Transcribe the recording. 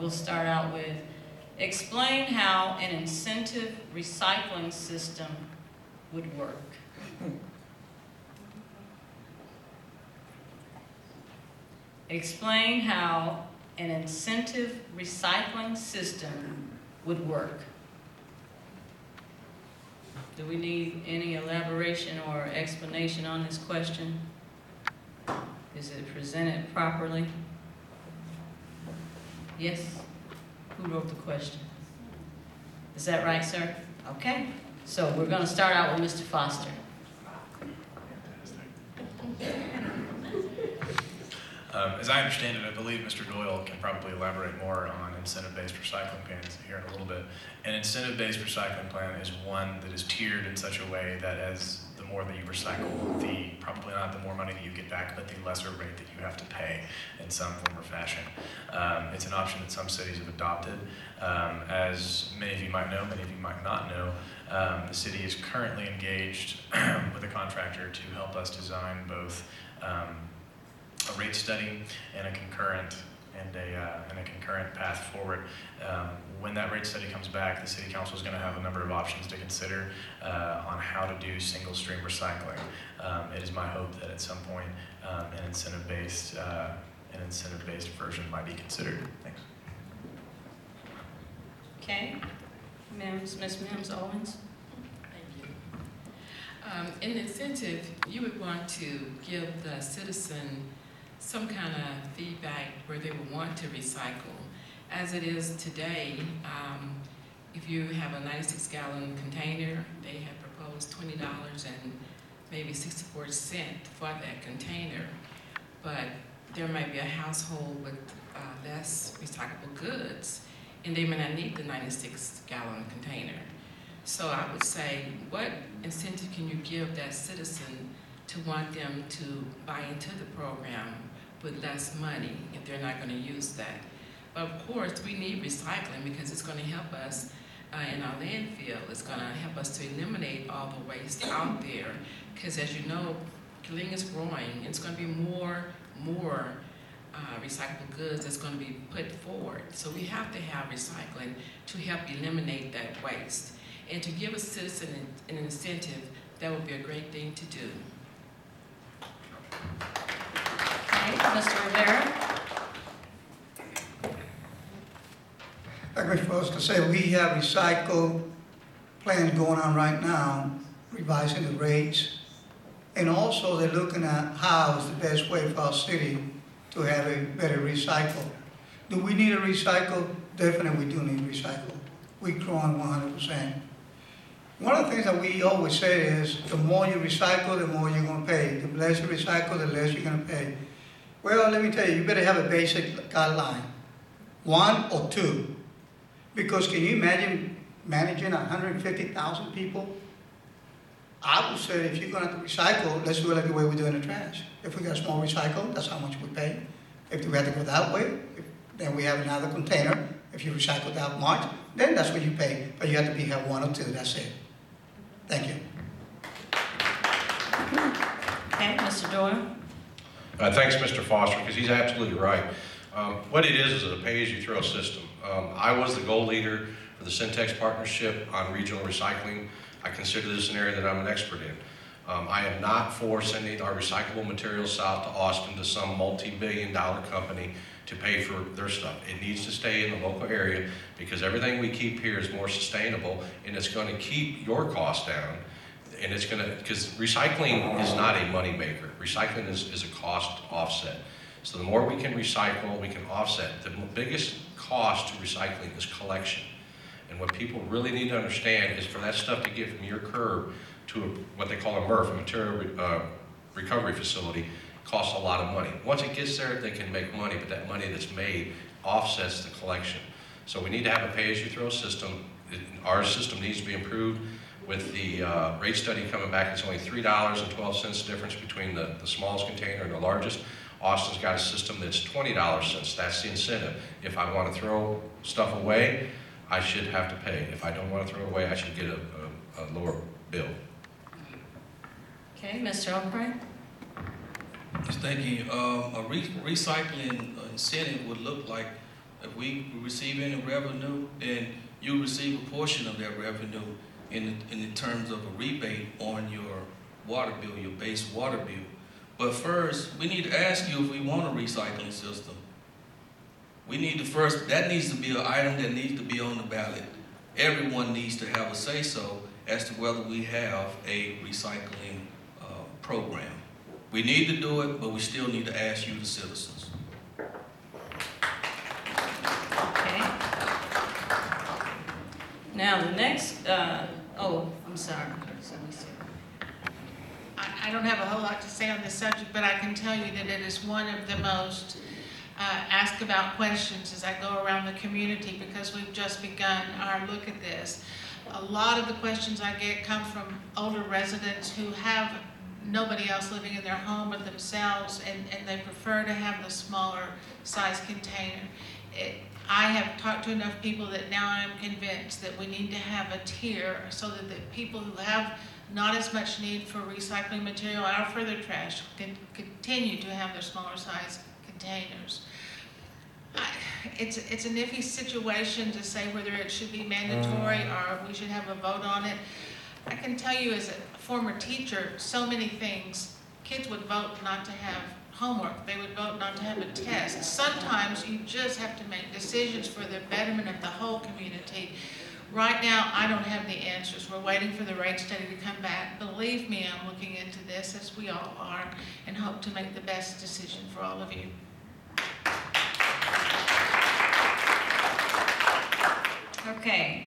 we'll start out with, explain how an incentive recycling system would work. Explain how an incentive recycling system would work. Do we need any elaboration or explanation on this question? Is it presented properly? Yes? Who wrote the question? Is that right, sir? Okay. So we're going to start out with Mr. Foster. As I understand it, I believe Mr. Doyle can probably elaborate more on incentive-based recycling plans here in a little bit. An incentive-based recycling plan is one that is tiered in such a way that as the more that you recycle, probably not the more money that you get back, but the lesser rate that you have to pay in some form or fashion. It's an option that some cities have adopted. As many of you might know, many of you might not know, the city is currently engaged with a contractor to help us design both a rate study and a concurrent path forward. When that rate study comes back, the City Council is going to have a number of options to consider on how to do single stream recycling. It is my hope that at some point an incentive-based version might be considered. Thanks. Okay. Ms. Mims Owens. In incentive, you would want to give the citizen some kind of feedback where they would want to recycle. As it is today, if you have a 96-gallon container, they have proposed $20 and maybe 64 cents for that container. But there might be a household with less recyclable goods, and they may not need the 96-gallon container. So I would say, what incentive can you give that citizen to want them to buy into the program with less money if they're not going to use that? But of course, we need recycling because it's going to help us in our landfill. It's going to help us to eliminate all the waste out there. Because as you know, Killeen is growing. It's going to be more recyclable goods that's going to be put forward. So we have to have recycling to help eliminate that waste. And to give a citizen an incentive, that would be a great thing to do. Okay, Mr. Rivera. Like Mr. Foster said, we have recycle plans going on right now, revising the rates. And also they're looking at how is the best way for our city to have a better recycle. Do we need a recycle? Definitely we do need recycle. We're growing 100%. One of the things that we always say is the more you recycle, the more you're going to pay. The less you recycle, the less you're going to pay. Well, let me tell you, you better have a basic guideline, 1 or 2. Because can you imagine managing 150,000 people? I would say if you're going to recycle, let's do it like the way we do in the trash. If we got small recycle, that's how much we pay. If we have to go that way, then we have another container. If you recycle that much, then that's what you pay. But you have to have 1 or 2, that's it. Thank you. Okay, Mr. Doyle. Thanks, Mr. Foster, because he's absolutely right. What it is a pay-as-you-throw system. I was the goal leader for the Syntex partnership on regional recycling. I consider this an area that I'm an expert in. I am not for sending our recyclable materials south to Austin to some multi-billion-dollar company to pay for their stuff. It needs to stay in the local area because everything we keep here is more sustainable and it's going to keep your costs down. And it's going to, because recycling is not a money maker. Recycling is a cost offset. So the more we can recycle, we can offset. The biggest cost to recycling is collection. And what people really need to understand is for that stuff to get from your curb to what they call a MRF, a material recovery facility, costs a lot of money. Once it gets there, they can make money, but that money that's made offsets the collection. So we need to have a pay-as-you-throw system. Our system needs to be improved. With the rate study coming back, it's only $3.12 difference between the smallest container and the largest. Austin's got a system that's $20. That's the incentive. If I want to throw stuff away, I should have to pay. If I don't want to throw it away, I should get a lower bill. Okay, Mr. O'Brien. Just thinking, a recycling incentive would look like If we receive any revenue, then you receive a portion of that revenue in the terms of a rebate on your water bill, your base water bill. But first, we need to ask you if we want a recycling system. We need to first, that needs to be an item that needs to be on the ballot. Everyone needs to have a say-so as to whether we have a recycling program. We need to do it, but we still need to ask you, the citizens. Okay. Now, the next, I'm sorry. Somebody said- I don't have a whole lot to say on this subject, but I can tell you that it is one of the most asked about questions as I go around the community, because we've just begun our look at this. A lot of the questions I get come from older residents who have nobody else living in their home but themselves, and they prefer to have the smaller size container. I have talked to enough people that now I'm convinced that we need to have a tier so that the people who have not as much need for recycling material or further trash can continue to have their smaller size containers. It's an iffy situation to say whether it should be mandatory or we should have a vote on it. I can tell you as a former teacher, so many things, kids would vote not to have homework, they would vote not to have a test. Sometimes you just have to make decisions for the betterment of the whole community. Right now, I don't have the answers. We're waiting for the rate study to come back. Believe me, I'm looking into this, as we all are, and hope to make the best decision for all of you. Okay.